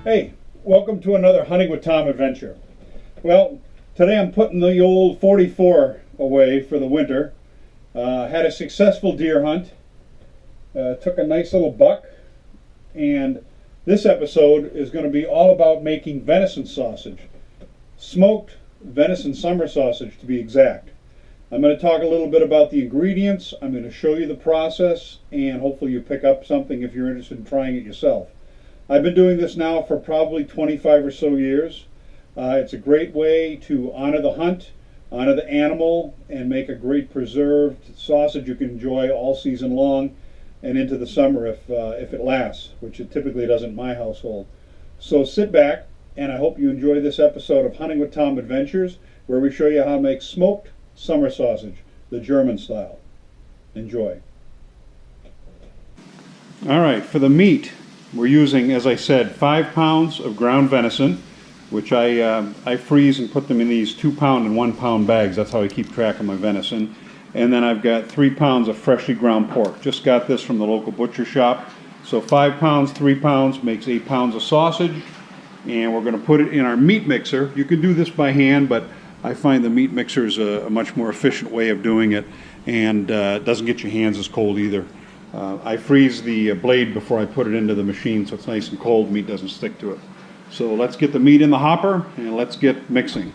Hey, welcome to another Hunting with Tom adventure. Well, today I'm putting the old 44 away for the winter. Had a successful deer hunt, took a nice little buck, and this episode is going to be all about making venison sausage. Smoked venison summer sausage, to be exact. I'm going to talk a little bit about the ingredients, I'm going to show you the process, and hopefully you pick up something if you're interested in trying it yourself. I've been doing this now for probably 25 or so years. It's a great way to honor the hunt, honor the animal, and make a great preserved sausage you can enjoy all season long and into the summer if it lasts, which it typically doesn't in my household. So sit back, and I hope you enjoy this episode of Hunting with Tom Adventures, where we show you how to make smoked summer sausage, the German style. Enjoy. All right, for the meat, we're using, as I said, 5 pounds of ground venison, which I freeze and put them in these 2-pound and 1-pound bags. That's how I keep track of my venison. And then I've got 3 pounds of freshly ground pork. Just got this from the local butcher shop. So 5 pounds, 3 pounds makes 8 pounds of sausage. And we're going to put it in our meat mixer. You can do this by hand, but I find the meat mixer is a much more efficient way of doing it, and it doesn't get your hands as cold either. I freeze the blade before I put it into the machine so it's nice and cold, meat doesn't stick to it. So let's get the meat in the hopper and let's get mixing.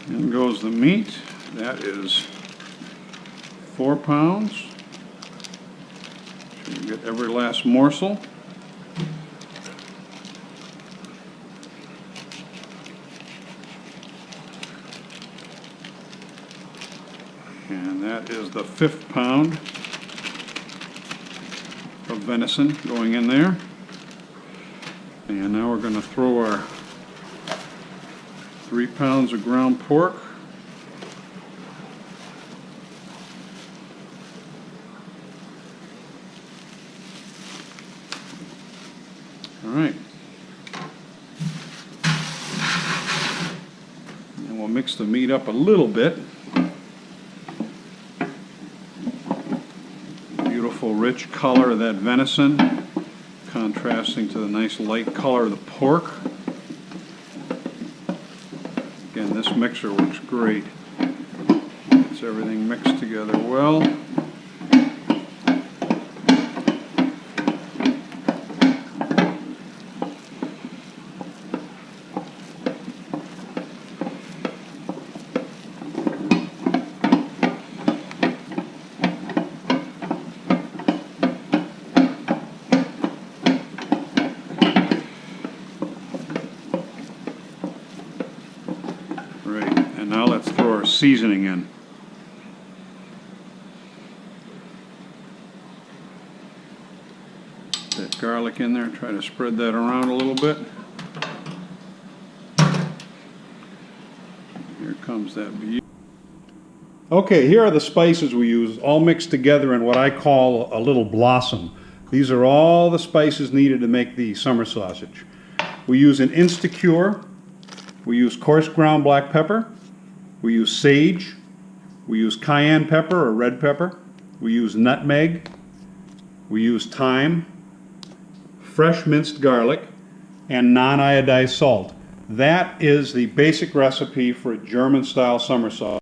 In goes the meat. That is 4 pounds. So you get every last morsel. And that is the 5th pound of venison going in there. And now we're going to throw our 3 pounds of ground pork. All right. And we'll mix the meat up a little bit. Beautiful rich color of that venison, contrasting to the nice light color of the pork. Again, this mixer works great. Gets everything mixed together well. And now let's throw our seasoning in. That garlic in there, try to spread that around a little bit. Here comes that beauty. Okay, here are the spices we use, all mixed together in what I call a little blossom. These are all the spices needed to make the summer sausage. We use an Instacure. We use coarse ground black pepper. We use sage, we use cayenne pepper or red pepper, we use nutmeg, we use thyme, fresh minced garlic, and non-iodized salt. That is the basic recipe for a German-style summer sausage.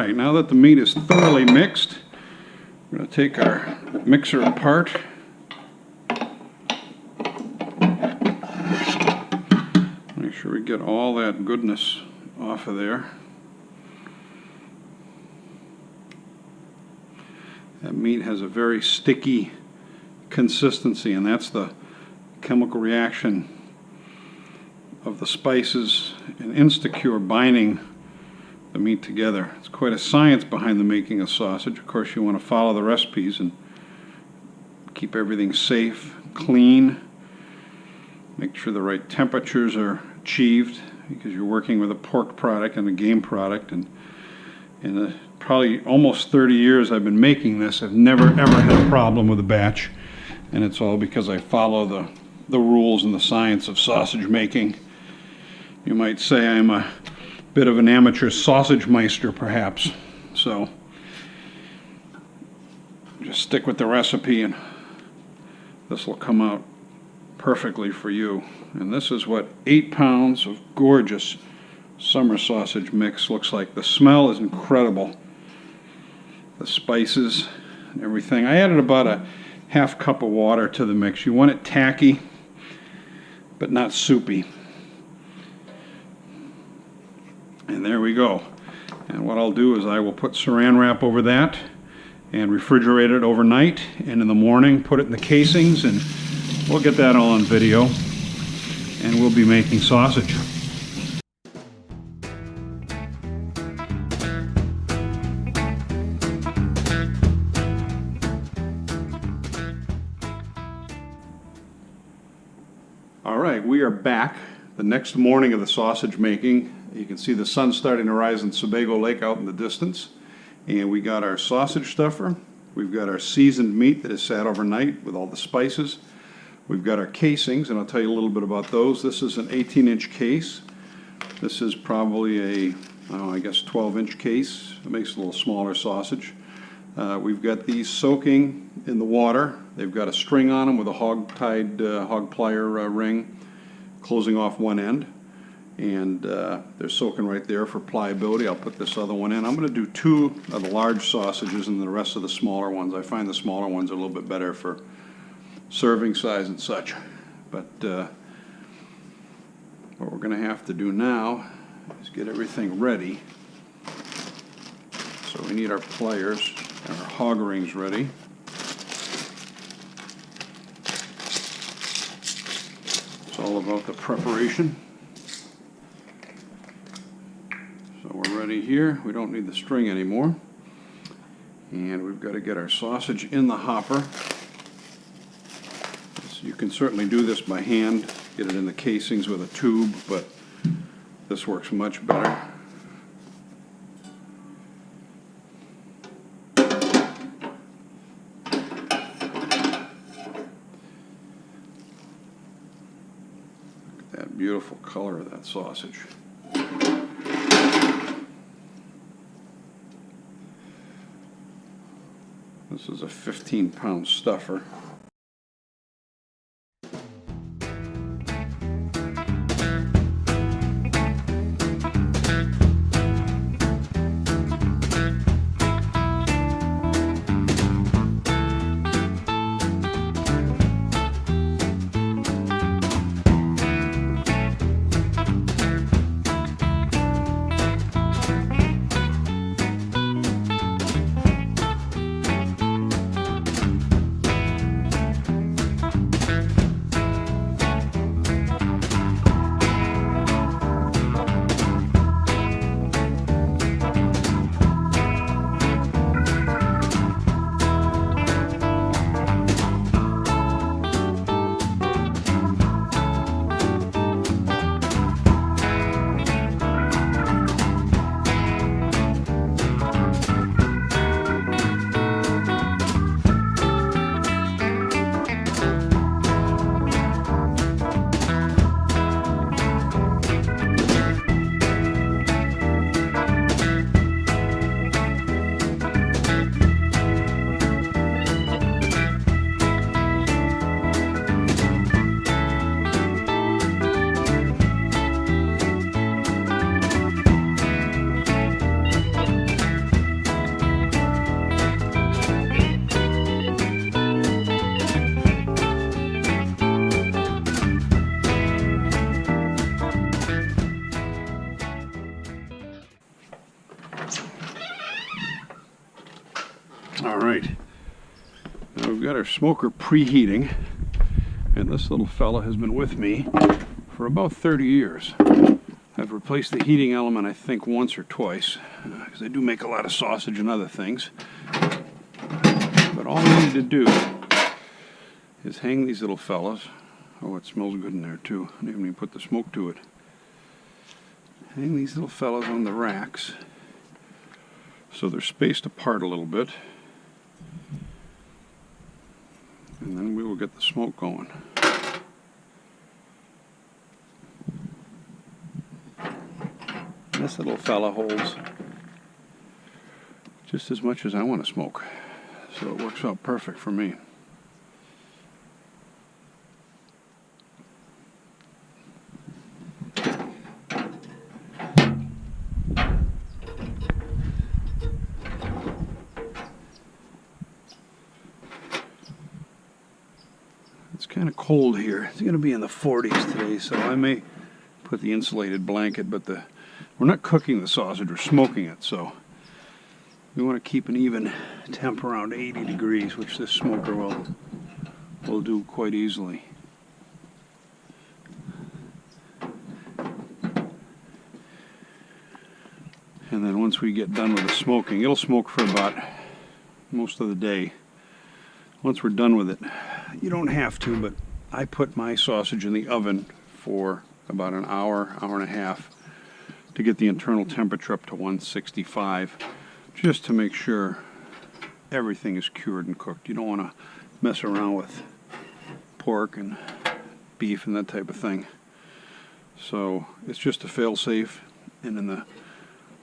right, now that the meat is thoroughly mixed, we're going to take our mixer apart. Make sure we get all that goodness off of there. That meat has a very sticky consistency, and that's the chemical reaction of the spices and Instacure binding the meat together. It's quite a science behind the making of sausage. Of course, you want to follow the recipes and keep everything safe, clean, make sure the right temperatures are achieved, because you're working with a pork product and a game product. And in the probably almost 30 years I've been making this, I've never ever had a problem with a batch, and it's all because I follow the rules and the science of sausage making. You might say I'm a bit of an amateur sausage meister, perhaps. So just stick with the recipe and this will come out perfectly for you. And this is what 8 pounds of gorgeous summer sausage mix looks like. The smell is incredible. The spices and everything. I added about a half cup of water to the mix. You want it tacky, but not soupy. And there we go. And what I'll do is I will put saran wrap over that and refrigerate it overnight, and in the morning put it in the casings, and we'll get that all on video, and we'll be making sausage. All right, we are back the next morning of the sausage making. You can see the sun starting to rise in Sebago Lake out in the distance. And we got our sausage stuffer. We've got our seasoned meat that is sat overnight with all the spices. We've got our casings, and I'll tell you a little bit about those. This is an 18-inch case. This is probably a, I guess, 12-inch case. It makes a little smaller sausage. We've got these soaking in the water. They've got a string on them with a hog-tied hog plier ring closing off one end. And they're soaking right there for pliability. I'll put this other one in. I'm going to do 2 of the large sausages and the rest of the smaller ones. I find the smaller ones are a little bit better for serving size and such. But what we're going to have to do now is get everything ready. So we need our pliers and our hog rings ready. It's all about the preparation. So we're ready here. We don't need the string anymore. And we've got to get our sausage in the hopper. So you can certainly do this by hand, get it in the casings with a tube, but this works much better. Look at that beautiful color of that sausage. This is a 15-pound stuffer. So we've got our smoker preheating, and this little fella has been with me for about 30 years. I've replaced the heating element I think once or twice, because I do make a lot of sausage and other things. But all we need to do is hang these little fellas. Oh, it smells good in there too. I didn't even put the smoke to it. Hang these little fellas on the racks so they're spaced apart a little bit. And then we will get the smoke going. This little fella holds just as much as I want to smoke, so it works out perfect for me. It's kind of cold here. It's going to be in the 40s today, so I may put the insulated blanket, but we're not cooking the sausage, we're smoking it, so we want to keep an even temp around 80 degrees, which this smoker will do quite easily. And then once we get done with the smoking, it'll smoke for about most of the day. Once we're done with it, you don't have to, but I put my sausage in the oven for about an hour, hour and a half to get the internal temperature up to 165, just to make sure everything is cured and cooked. You don't want to mess around with pork and beef and that type of thing. So it's just a fail-safe, and in the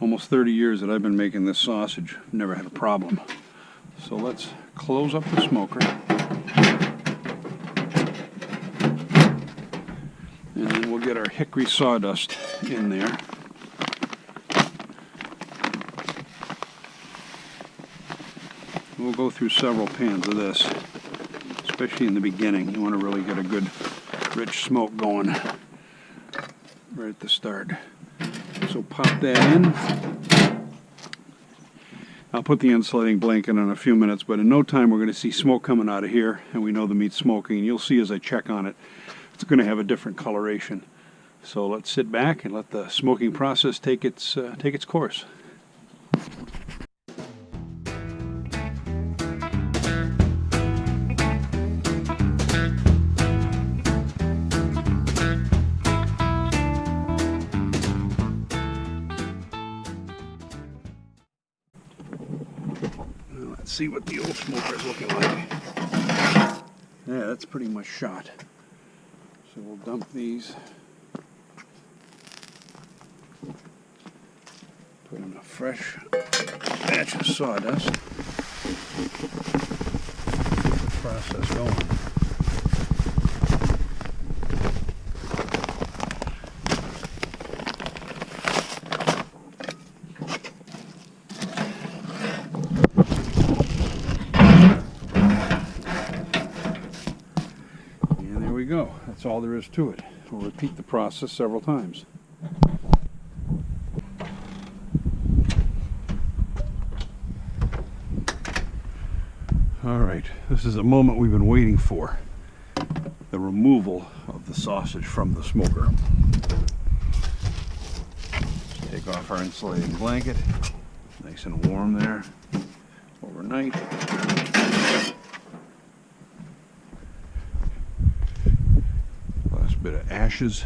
almost 30 years that I've been making this sausage, I've never had a problem. So let's close up the smoker. And then we'll get our hickory sawdust in there. We'll go through several pans of this, especially in the beginning. You want to really get a good rich smoke going right at the start. So pop that in. I'll put the insulating blanket on in a few minutes, but in no time we're going to see smoke coming out of here, and we know the meat's smoking, and you'll see as I check on it, it's going to have a different coloration. So let's sit back and let the smoking process take its course. Let's see what the old smoker is looking like. Yeah, that's pretty much shot. So we'll dump these. Put in a fresh batch of sawdust. Keep the process going. And there we go. That's all there is to it. We'll repeat the process several times. Alright, this is a moment we've been waiting for. The removal of the sausage from the smoker. Take off our insulating blanket. Nice and warm there overnight. Last bit of ashes.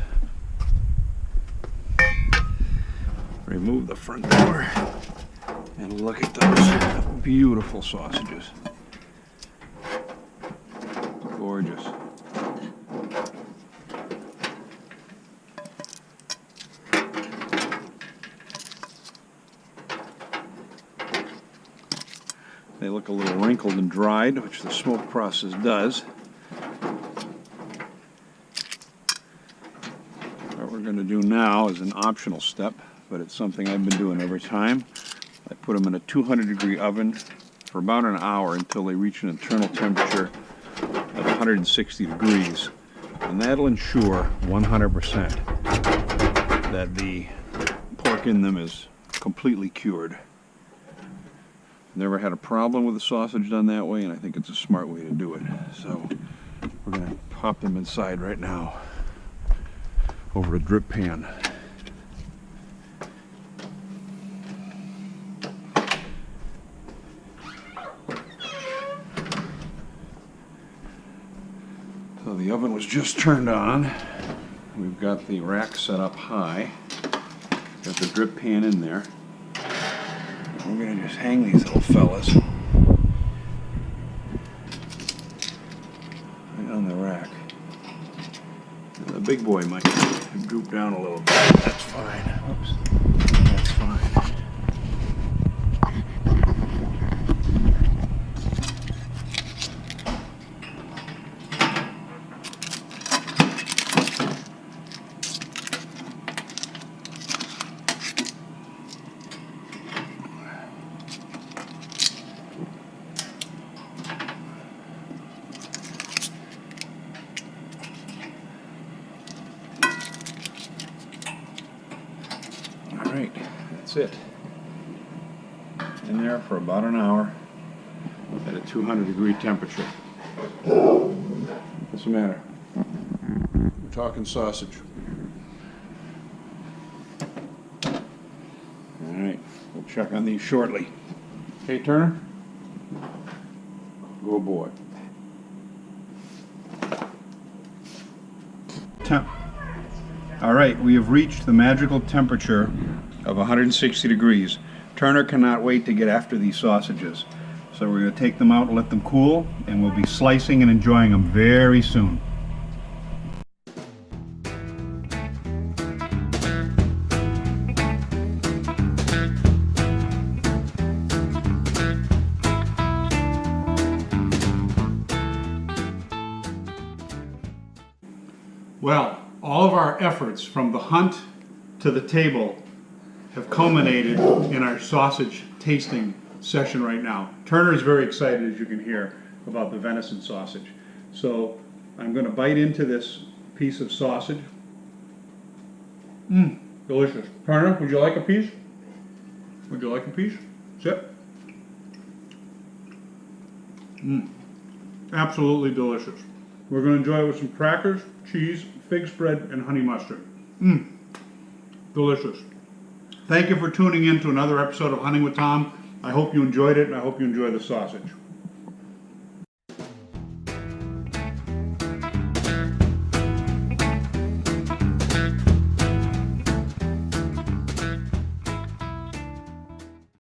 Remove the front door and look at those beautiful sausages. Gorgeous. They look a little wrinkled and dried, which the smoke process does. What we're going to do now is an optional step, but it's something I've been doing every time. I put them in a 200-degree oven for about an hour until they reach an internal temperature of 160 degrees, and that'll ensure 100% that the pork in them is completely cured. Never had a problem with the sausage done that way, and I think it's a smart way to do it. So we're going to pop them inside right now over a drip pan. So the oven was just turned on. We've got the rack set up high. Got the drip pan in there. And we're going to just hang these little fellas right on the rack. And the big boy might droop down a little bit. That's fine. Oops. That's fine. Alright, that's it. In there for about an hour at a 200-degree temperature. What's the matter? We're talking sausage. Alright, we'll check on these shortly. Hey, Turner? Go boy. All right, we have reached the magical temperature of 160 degrees. Turner cannot wait to get after these sausages. So we're going to take them out and let them cool, and we'll be slicing and enjoying them very soon. Well, all of our efforts from the hunt to the table have culminated in our sausage tasting session right now. Turner is very excited, as you can hear, about the venison sausage. So I'm going to bite into this piece of sausage. Delicious. Turner, would you like a piece? Would you like a piece? Sip. Absolutely delicious. We're going to enjoy it with some crackers, cheese, fig spread, and honey mustard. Delicious. Thank you for tuning in to another episode of Hunting with Tom. I hope you enjoyed it, and I hope you enjoy the sausage.